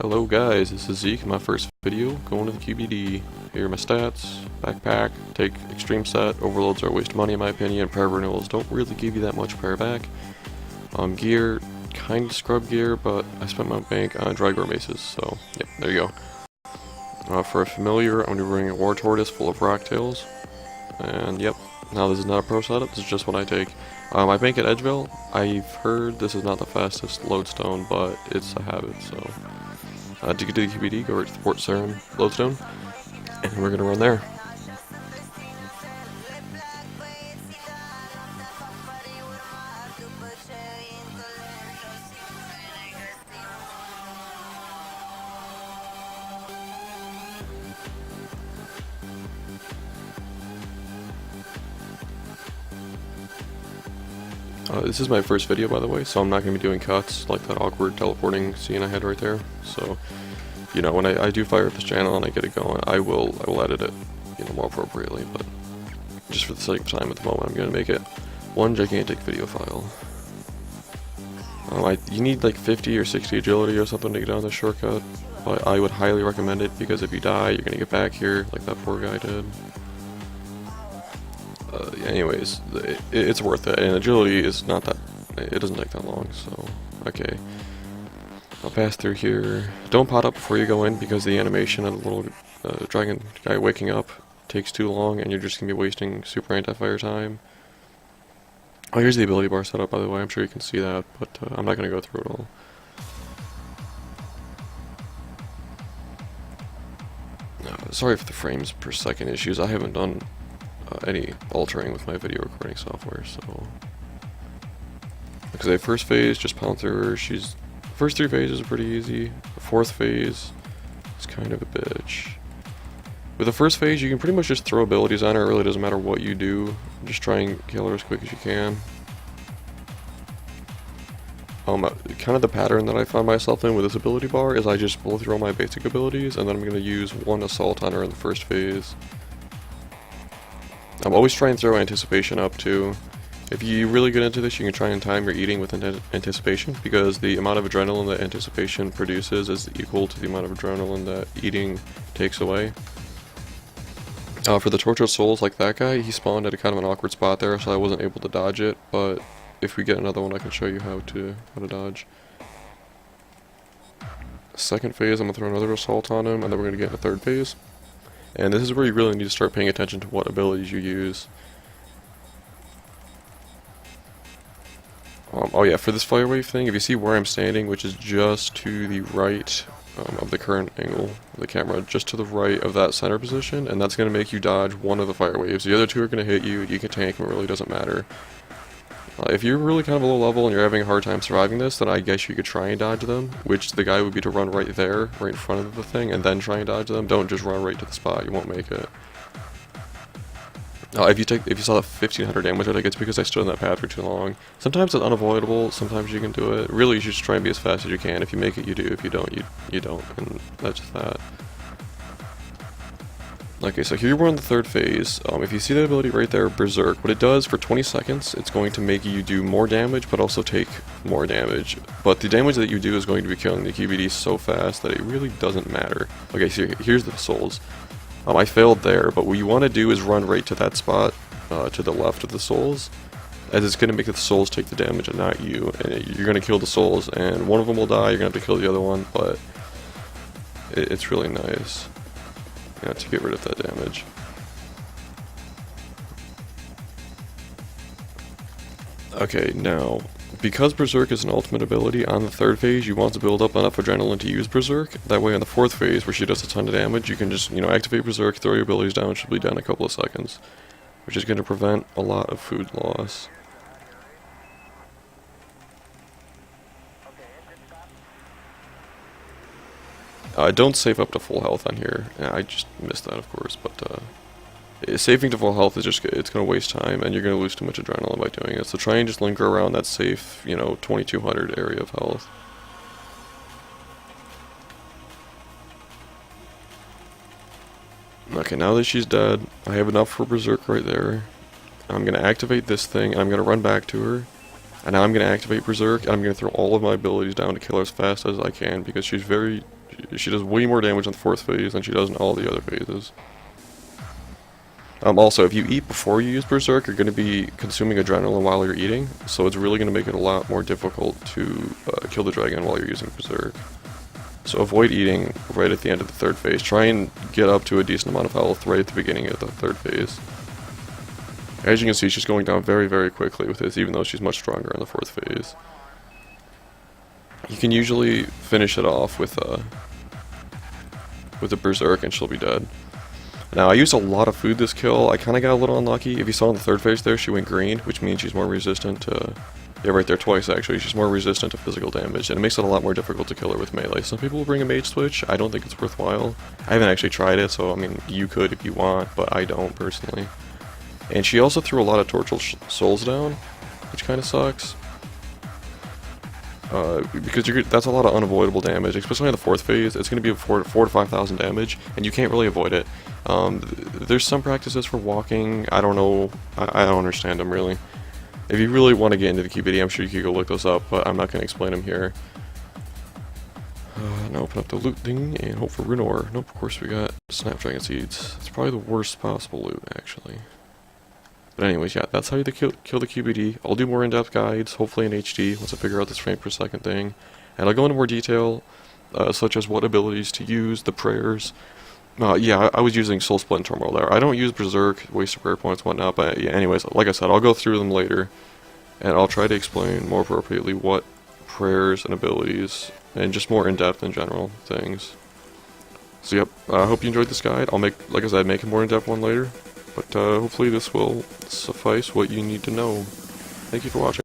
Hello guys, this is Zeke, my first video, going to the QBD. Here are my stats, backpack, take extreme set, overloads are a waste of money in my opinion, prayer renewals don't really give you that much prayer back. Gear, kind of scrub gear, but I spent my bank on dry gore maces, so yep, there you go. For a familiar, I'm going to be bringing a war tortoise full of rock tails, and yep, now this is not a pro setup, this is just what I take. My bank at Edgeville, I've heard this is not the fastest lodestone, but it's a habit, so to get to the QBD, go right to the Port Sarum lodestone, and we're going to run there. This is my first video, by the way, so I'm not going to be doing cuts like that awkward teleporting scene I had right there. So, you know, when I do fire up this channel and I get it going, I will edit it, you know, more appropriately. But just for the sake of time at the moment, I'm going to make it one gigantic video file. You need like 50 or 60 agility or something to get on this shortcut, but I would highly recommend it because if you die, you're going to get back here like that poor guy did. Anyways, it's worth it, and agility is not that, it doesn't take that long, so, okay. I'll pass through here. Don't pot up before you go in, because the animation of the little dragon guy waking up takes too long, and you're just going to be wasting super anti-fire time. Oh, here's the ability bar setup, by the way, I'm sure you can see that, but I'm not going to go through it all. Sorry for the frames per second issues, I haven't done any altering with my video recording software, so because the first phase, just pound through her. First three phases are pretty easy. The fourth phase is kind of a bitch. With the first phase, you can pretty much just throw abilities on her. It really doesn't matter what you do. Just try and kill her as quick as you can. Kind of the pattern that I found myself in with this ability bar is I just blow through all my basic abilities, and then I'm going to use one assault on her in the first phase. I'm always trying to throw anticipation up too. If you really get into this, you can try and time your eating with anticipation, because the amount of adrenaline that anticipation produces is equal to the amount of adrenaline that eating takes away. For the tortured souls like that guy, he spawned at a kind of an awkward spot there, so I wasn't able to dodge it, but if we get another one I can show you how to dodge. Second phase, I'm going to throw another assault on him, and then we're going to get in the third phase. And this is where you really need to start paying attention to what abilities you use. Oh yeah, for this fire wave thing, if you see where I'm standing, which is just to the right of the current angle of the camera, just to the right of that center position, and that's going to make you dodge one of the fire waves. The other two are going to hit you, you can tank them, it really doesn't matter. If you're really kind of a low level and you're having a hard time surviving this, then I guess you could try and dodge them, which the guy would be to run right there, right in front of the thing, and then try and dodge them. Don't just run right to the spot, you won't make it. If you saw the 1500 damage I took, it's because I stood in that path for too long. Sometimes it's unavoidable, sometimes you can do it. Really, you should just try and be as fast as you can. If you make it, you do. If you don't, you don't, and that's just that. Okay, so here we're in the third phase. If you see that ability right there, Berserk, what it does for 20 seconds, it's going to make you do more damage, but also take more damage. But the damage that you do is going to be killing the QBD so fast that it really doesn't matter. Okay, so here's the souls. I failed there, but what you want to do is run right to that spot, to the left of the souls, as it's going to make the souls take the damage and not you. And you're going to kill the souls, and one of them will die, you're going to have to kill the other one, but it's really nice. Yeah, to get rid of that damage. Okay, now, because Berserk is an ultimate ability, on the third phase you want to build up enough adrenaline to use Berserk. That way on the fourth phase, where she does a ton of damage, you can just, you know, activate Berserk, throw your abilities down, she'll be down in a couple of seconds. Which is going to prevent a lot of food loss. Don't save up to full health on here. Yeah, I just missed that, of course, but saving to full health is just, it's going to waste time, and you're going to lose too much adrenaline by doing it. So try and just linger around that safe, you know, 2200 area of health. Okay, now that she's dead, I have enough for Berserk right there. I'm going to activate this thing, and I'm going to run back to her. And now I'm going to activate Berserk, and I'm going to throw all of my abilities down to kill her as fast as I can, because she's She does way more damage in the 4th phase than she does in all the other phases. Also, if you eat before you use Berserk, you're going to be consuming adrenaline while you're eating, so it's really going to make it a lot more difficult to kill the dragon while you're using Berserk. So avoid eating right at the end of the 3rd phase. Try and get up to a decent amount of health right at the beginning of the 3rd phase. As you can see, she's going down very, very quickly with this, even though she's much stronger in the 4th phase. You can usually finish it off with a Berserk and she'll be dead. Now, I used a lot of food this kill. I kind of got a little unlucky. If you saw in the 3rd phase there, she went green, which means she's more resistant to... Yeah, right there twice, actually. She's more resistant to physical damage, and it makes it a lot more difficult to kill her with melee. Some people will bring a mage switch. I don't think it's worthwhile. I haven't actually tried it, so, I mean, you could if you want, but I don't, personally. And she also threw a lot of tortured souls down, which kind of sucks. Because that's a lot of unavoidable damage, especially in the 4th phase. It's going to be 4 to 5,000 damage, and you can't really avoid it. There's some practices for walking. I don't know. I don't understand them, really. If you really want to get into the QBD, I'm sure you could go look those up, but I'm not going to explain them here. Now open up the loot thing and hope for rune ore. Nope, of course we got Snapdragon Seeds. It's probably the worst possible loot, actually. But anyways, yeah, that's how you kill the QBD. I'll do more in-depth guides, hopefully in HD, once I figure out this frame per second thing. And I'll go into more detail, such as what abilities to use, the prayers. Yeah, I was using Soul Split and Turmoil there. I don't use Berserk, waste of prayer points, whatnot, but yeah, anyways, like I said, I'll go through them later. And I'll try to explain more appropriately what prayers and abilities, and just more in-depth in general things. So yep, I hope you enjoyed this guide. I'll make, like I said, make a more in-depth one later. But hopefully this will suffice what you need to know. Thank you for watching.